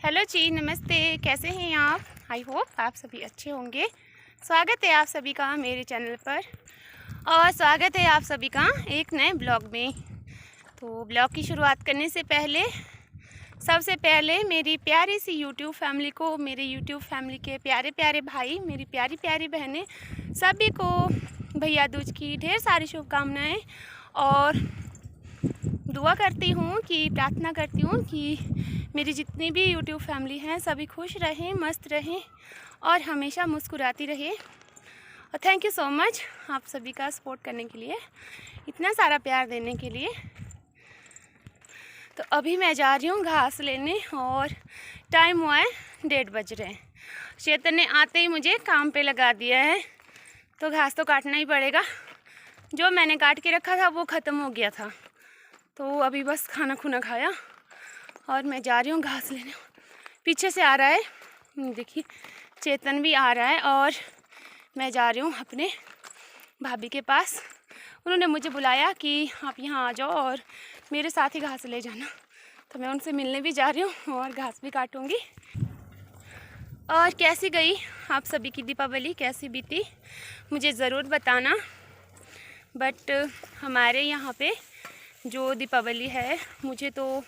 Hello जी, नमस्ते। कैसे हैं आप? आई होप आप सभी अच्छे होंगे। स्वागत है आप सभी का मेरे चैनल पर और स्वागत है आप सभी का एक नए ब्लॉग में। तो ब्लॉग की शुरुआत करने से पहले सबसे पहले मेरी प्यारी सी यूट्यूब फैमिली को, मेरे यूट्यूब फैमिली के प्यारे प्यारे भाई, मेरी प्यारी प्यारी बहनें, सभी को भैया दूज की ढेर सारी शुभकामनाएँ और दुआ करती हूँ कि प्रार्थना करती हूँ कि मेरी जितनी भी यूट्यूब फैमिली हैं सभी खुश रहें, मस्त रहें और हमेशा मुस्कुराती रहे। और थैंक यू सो मच आप सभी का सपोर्ट करने के लिए, इतना सारा प्यार देने के लिए। तो अभी मैं जा रही हूँ घास लेने और टाइम हुआ है 1:30 बज रहे हैं। चेतन ने आते ही मुझे काम पे लगा दिया है, तो घास तो काटना ही पड़ेगा। जो मैंने काट के रखा था वो ख़त्म हो गया था, तो अभी बस खाना खुना खाया और मैं जा रही हूँ घास लेने। पीछे से आ रहा है, देखिए चेतन भी आ रहा है और मैं जा रही हूँ अपने भाभी के पास। उन्होंने मुझे बुलाया कि आप यहाँ आ जाओ और मेरे साथ ही घास ले जाना, तो मैं उनसे मिलने भी जा रही हूँ और घास भी काटूँगी। और कैसी गई आप सभी की दीपावली, कैसी बीती मुझे ज़रूर बताना। बट हमारे यहाँ पे जो दीपावली है मुझे तो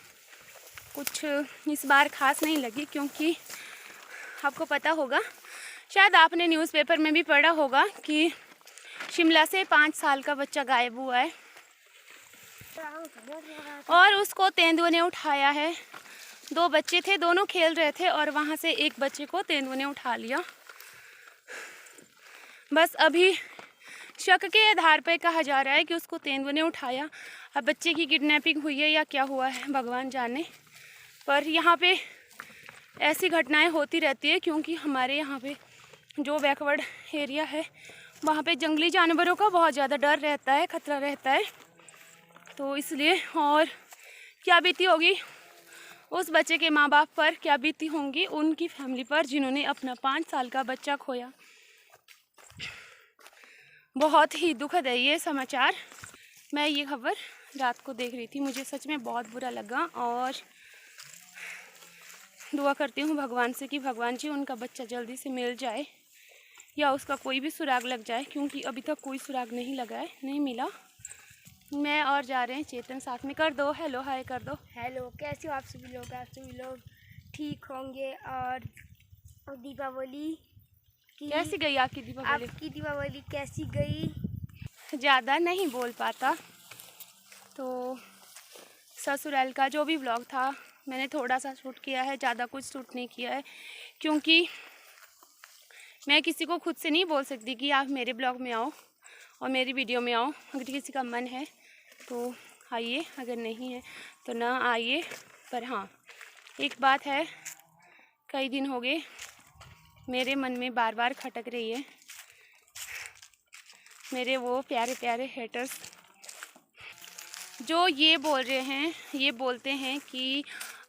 कुछ इस बार ख़ास नहीं लगी, क्योंकि आपको पता होगा, शायद आपने न्यूज़पेपर में भी पढ़ा होगा कि शिमला से 5 साल का बच्चा गायब हुआ है और उसको तेंदुए ने उठाया है। 2 बच्चे थे, दोनों खेल रहे थे और वहाँ से एक बच्चे को तेंदुए ने उठा लिया। बस अभी शक के आधार पर कहा जा रहा है कि उसको तेंदुए ने उठाया। अब बच्चे की किडनैपिंग हुई है या क्या हुआ है भगवान जाने। पर यहाँ पे ऐसी घटनाएं होती रहती है, क्योंकि हमारे यहाँ पे जो बैकवर्ड एरिया है वहाँ पे जंगली जानवरों का बहुत ज़्यादा डर रहता है, खतरा रहता है। तो इसलिए, और क्या बीती होगी उस बच्चे के माँ बाप पर, क्या बीती होंगी उनकी फैमिली पर जिन्होंने अपना 5 साल का बच्चा खोया। बहुत ही दुखद है ये समाचार। मैं ये खबर रात को देख रही थी, मुझे सच में बहुत बुरा लगा और दुआ करती हूँ भगवान से कि भगवान जी उनका बच्चा जल्दी से मिल जाए या उसका कोई भी सुराग लग जाए, क्योंकि अभी तक कोई सुराग नहीं लगा है, नहीं मिला। मैं और जा रहे हैं चेतन साथ में। कर दो हेलो, हाय कर दो। हेलो, कैसे हो आप सभी लोग? आप सभी लोग ठीक होंगे। और दीपावली कैसी गई आपकी दीपावली? आपकी दीपावली कैसी गई? ज़्यादा नहीं बोल पाता, तो ससुराल का जो भी व्लॉग था मैंने थोड़ा सा शूट किया है, ज़्यादा कुछ शूट नहीं किया है, क्योंकि मैं किसी को खुद से नहीं बोल सकती कि आप मेरे ब्लॉग में आओ और मेरी वीडियो में आओ। अगर किसी का मन है तो आइए, अगर नहीं है तो ना आइए। पर हाँ, एक बात है, कई दिन हो गए मेरे मन में बार बार खटक रही है, मेरे वो प्यारे प्यारे हेटर्स जो ये बोल रहे हैं, ये बोलते हैं कि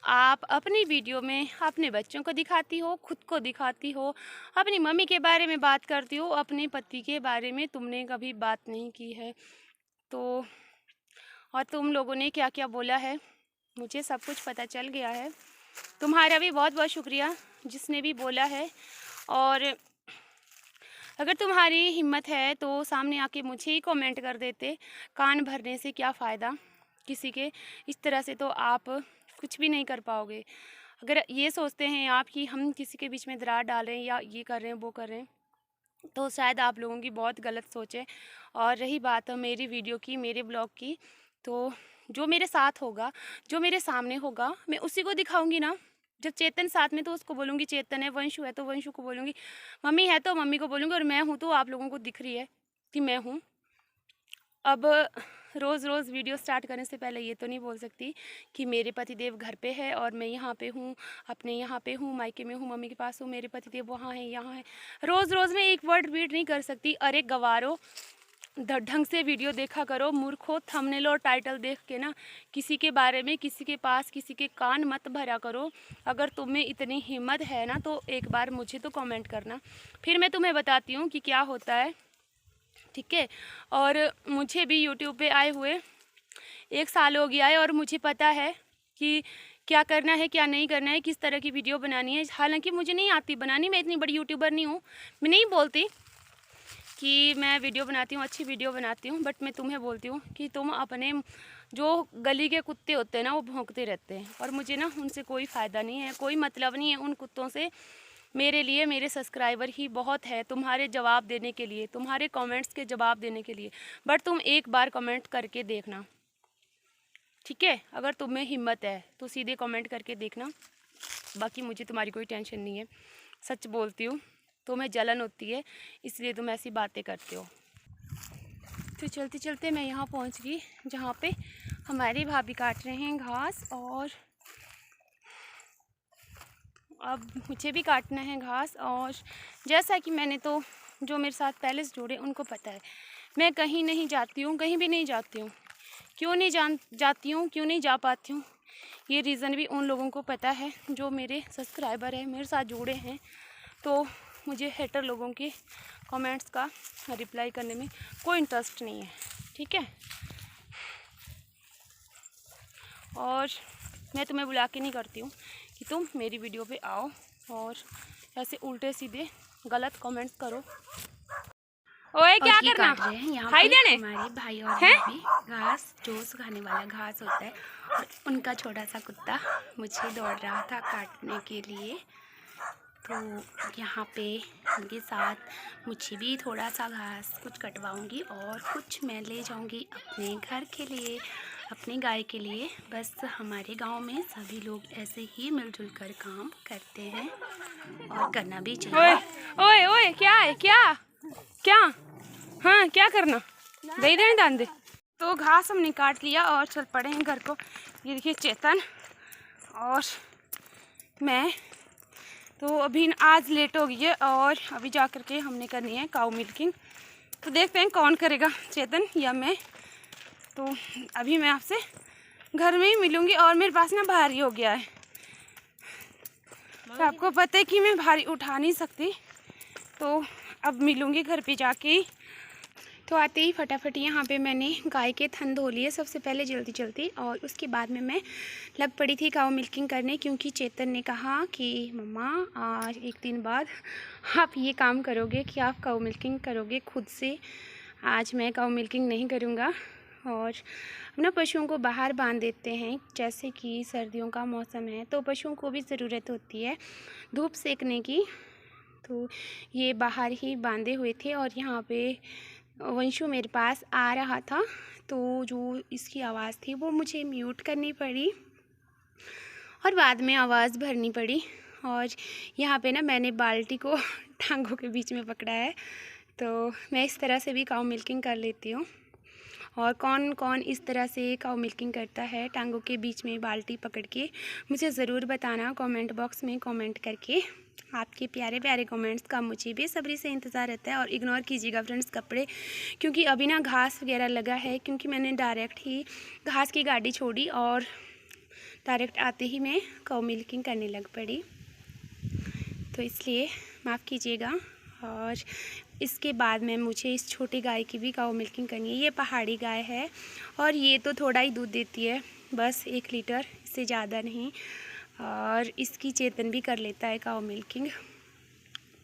आप अपनी वीडियो में अपने बच्चों को दिखाती हो, खुद को दिखाती हो, अपनी मम्मी के बारे में बात करती हो, अपने पति के बारे में तुमने कभी बात नहीं की है। तो और तुम लोगों ने क्या क्या बोला है मुझे सब कुछ पता चल गया है। तुम्हारा भी बहुत बहुत शुक्रिया जिसने भी बोला है। और अगर तुम्हारी हिम्मत है तो सामने आके मुझे ही कमेंट कर देते। कान भरने से क्या फ़ायदा किसी के, इस तरह से तो आप कुछ भी नहीं कर पाओगे। अगर ये सोचते हैं आप कि हम किसी के बीच में दरार डाल रहे हैं या ये कर रहे हैं वो कर रहे हैं, तो शायद आप लोगों की बहुत गलत सोच है। और रही बात मेरी वीडियो की, मेरे ब्लॉग की, तो जो मेरे साथ होगा, जो मेरे सामने होगा, मैं उसी को दिखाऊंगी ना। जब चेतन साथ में तो उसको बोलूँगी चेतन है, वंशु है तो वंशु को बोलूँगी, मम्मी है तो मम्मी को बोलूँगी, और मैं हूँ तो आप लोगों को दिख रही है कि मैं हूँ। अब रोज़ रोज़ वीडियो स्टार्ट करने से पहले ये तो नहीं बोल सकती कि मेरे पतिदेव घर पे है और मैं यहाँ पे हूँ, अपने यहाँ पे हूँ, मायके में हूँ, मम्मी के पास हूँ, मेरे पतिदेव वहाँ हैं, यहाँ है। रोज़ रोज़ मैं एक वर्ड रिपीट नहीं कर सकती। अरे गवारो, ढंग से वीडियो देखा करो, मूर्खो। थंबनेल और टाइटल देख के ना किसी के बारे में, किसी के पास, किसी के कान मत भरा करो। अगर तुम्हें इतनी हिम्मत है ना तो एक बार मुझे तो कमेंट करना, फिर मैं तुम्हें बताती हूँ कि क्या होता है, ठीक है। और मुझे भी यूट्यूब पे आए हुए 1 साल हो गया है और मुझे पता है कि क्या करना है क्या नहीं करना है, किस तरह की वीडियो बनानी है। हालांकि मुझे नहीं आती बनानी, मैं इतनी बड़ी यूट्यूबर नहीं हूँ, मैं नहीं बोलती कि मैं वीडियो बनाती हूँ, अच्छी वीडियो बनाती हूँ, बट मैं तुम्हें बोलती हूँ कि तुम अपने जो गली के कुत्ते होते हैं ना वो भौंकते रहते हैं, और मुझे ना उनसे कोई फ़ायदा नहीं है, कोई मतलब नहीं है उन कुत्तों से। मेरे लिए मेरे सब्सक्राइबर ही बहुत है तुम्हारे जवाब देने के लिए, तुम्हारे कमेंट्स के जवाब देने के लिए। बट तुम एक बार कमेंट करके देखना, ठीक है? अगर तुम्हें हिम्मत है तो सीधे कमेंट करके देखना, बाकी मुझे तुम्हारी कोई टेंशन नहीं है। सच बोलती हूँ, तुम्हें जलन होती है इसलिए तुम ऐसी बातें करते हो। तो चलते चलते मैं यहाँ पहुँच गई जहाँ पे हमारी भाभी काट रहे हैं घास, और अब मुझे भी काटना है घास। और जैसा कि मैंने तो जो मेरे साथ पहले से जुड़े उनको पता है, मैं कहीं नहीं जाती हूँ, कहीं भी नहीं जाती हूँ। क्यों नहीं जाती हूँ, क्यों नहीं जा पाती हूँ, ये रीज़न भी उन लोगों को पता है जो मेरे सब्सक्राइबर हैं, मेरे साथ जुड़े हैं। तो मुझे हेटर लोगों के कमेंट्स का रिप्लाई करने में कोई इंटरेस्ट नहीं है, ठीक है? और मैं तुम्हें बुला के नहीं करती हूँ कि तुम मेरी वीडियो पे आओ और ऐसे उल्टे सीधे गलत कमेंट्स करो। ओए क्या और ये करना, काट रहे हैं यहाँ खाई पे देने हमारे भाई और हैं? भाभी घास, जो सुखाने वाला घास होता है। और उनका छोटा सा कुत्ता मुझे दौड़ रहा था काटने के लिए, तो यहाँ पे उनके साथ मुझे भी थोड़ा सा घास कुछ कटवाऊंगी और कुछ मैं ले जाऊंगी अपने घर के लिए, अपने गाय के लिए। बस हमारे गांव में सभी लोग ऐसे ही मिलजुल कर काम करते हैं और करना भी ओए चाहिए। ओए ओए क्या है, क्या क्या, हाँ क्या करना, दे देने दान दे। तो घास हमने काट लिया और चल पड़े हैं घर को। ये देखिए चेतन और मैं, तो अभी आज लेट हो गई है और अभी जा कर के हमने करनी है काऊ मिल्किंग। तो देखते हैं कौन करेगा, चेतन या मैं। तो अभी मैं आपसे घर में ही मिलूँगी। और मेरे पास ना भारी हो गया है, तो आपको पता है कि मैं भारी उठा नहीं सकती, तो अब मिलूँगी घर पे जाके ही। तो आते ही फटाफट यहाँ पे मैंने गाय के थन धो लिए सबसे पहले जल्दी जल्दी, और उसके बाद में मैं लग पड़ी थी काऊ मिल्किंग करने, क्योंकि चेतन ने कहा कि मम्मा आज एक दिन बाद आप ये काम करोगे कि आप काऊ मिल्किंग करोगे खुद से। आज मैं काऊ मिल्किंग नहीं करूँगा। और अपना पशुओं को बाहर बांध देते हैं, जैसे कि सर्दियों का मौसम है तो पशुओं को भी ज़रूरत होती है धूप सेकने की। तो ये बाहर ही बांधे हुए थे और यहाँ पे वंशु मेरे पास आ रहा था, तो जो इसकी आवाज़ थी वो मुझे म्यूट करनी पड़ी और बाद में आवाज़ भरनी पड़ी। और यहाँ पे ना मैंने बाल्टी को टांगों के बीच में पकड़ा है, तो मैं इस तरह से भी काऊ मिल्किंग कर लेती हूँ। और कौन कौन इस तरह से काऊ मिल्किंग करता है टांगों के बीच में बाल्टी पकड़ के, मुझे ज़रूर बताना कमेंट बॉक्स में कमेंट करके। आपके प्यारे प्यारे कमेंट्स का मुझे बेसब्री से इंतज़ार रहता है। और इग्नोर कीजिएगा फ्रेंड्स कपड़े, क्योंकि अभी ना घास वगैरह लगा है, क्योंकि मैंने डायरेक्ट ही घास की गाड़ी छोड़ी और डायरेक्ट आते ही मैं काऊ मिल्किंग करने लग पड़ी, तो इसलिए माफ़ कीजिएगा। और इसके बाद में मुझे इस छोटी गाय की भी काऊ मिल्किंग करनी है। ये पहाड़ी गाय है और ये तो थोड़ा ही दूध देती है, बस 1 लीटर, इससे ज़्यादा नहीं। और इसकी चेतन भी कर लेता है काऊ मिल्किंग,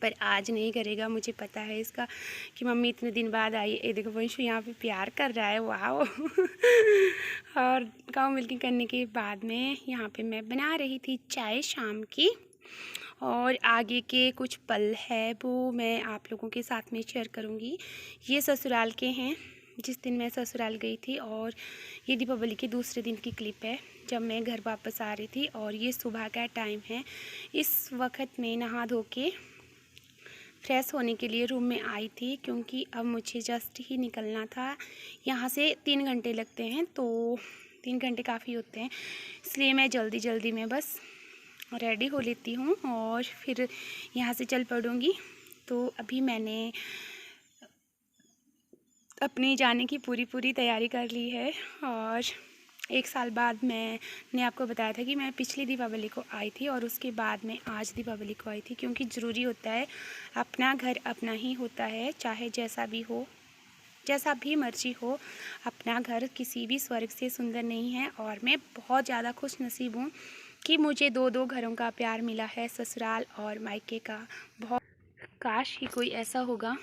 पर आज नहीं करेगा, मुझे पता है इसका कि मम्मी इतने दिन बाद आई। ये देखो वंशु यहाँ पे प्यार कर रहा है, वाह। और काऊ मिल्किंग करने के बाद में यहाँ पे मैं बना रही थी चाय शाम की, और आगे के कुछ पल है वो मैं आप लोगों के साथ में शेयर करूँगी। ये ससुराल के हैं, जिस दिन मैं ससुराल गई थी, और ये दीपावली के दूसरे दिन की क्लिप है जब मैं घर वापस आ रही थी। और ये सुबह का टाइम है, इस वक्त मैं नहा धो के फ्रेश होने के लिए रूम में आई थी, क्योंकि अब मुझे जस्ट ही निकलना था। यहाँ से 3 घंटे लगते हैं, तो 3 घंटे काफ़ी होते हैं, इसलिए मैं जल्दी जल्दी में बस रेडी हो लेती हूँ और फिर यहाँ से चल पड़ूँगी। तो अभी मैंने अपने जाने की पूरी तैयारी कर ली है। और 1 साल बाद मैंने आपको बताया था कि मैं पिछली दीपावली को आई थी और उसके बाद में आज दीपावली को आई थी, क्योंकि ज़रूरी होता है, अपना घर अपना ही होता है, चाहे जैसा भी हो, जैसा भी मर्जी हो, अपना घर किसी भी स्वर्ग से सुंदर नहीं है। और मैं बहुत ज़्यादा खुश नसीब हूँ कि मुझे दो दो घरों का प्यार मिला है, ससुराल और मायके का। बहुत काश ही कोई ऐसा होगा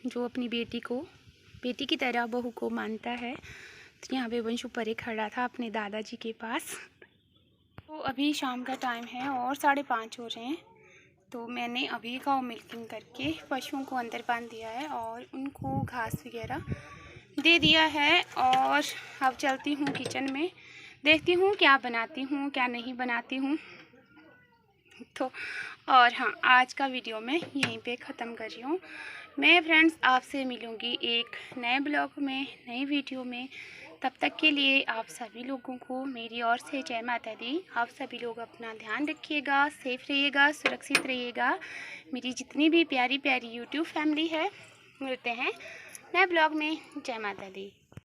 जो अपनी बेटी की तरह बहू को मानता है। तो यहाँ पे वंशु परे खड़ा था अपने दादाजी के पास। तो अभी शाम का टाइम है और 5:30 हो रहे हैं। तो मैंने अभी काऊ मिल्किंग करके पशुओं को अंदर बांध दिया है और उनको घास वगैरह दे दिया है। और अब चलती हूँ किचन में, देखती हूँ क्या बनाती हूँ क्या नहीं बनाती हूँ। तो और हाँ, आज का वीडियो मैं यहीं पे ख़त्म कर रही हूँ। मैं फ्रेंड्स आपसे मिलूँगी एक नए ब्लॉग में, नई वीडियो में। तब तक के लिए आप सभी लोगों को मेरी ओर से जय माता दी। आप सभी लोग अपना ध्यान रखिएगा, सेफ रहिएगा, सुरक्षित रहिएगा। मेरी जितनी भी प्यारी प्यारी यूट्यूब फैमिली है, मिलते हैं नए ब्लॉग में। जय माता दी।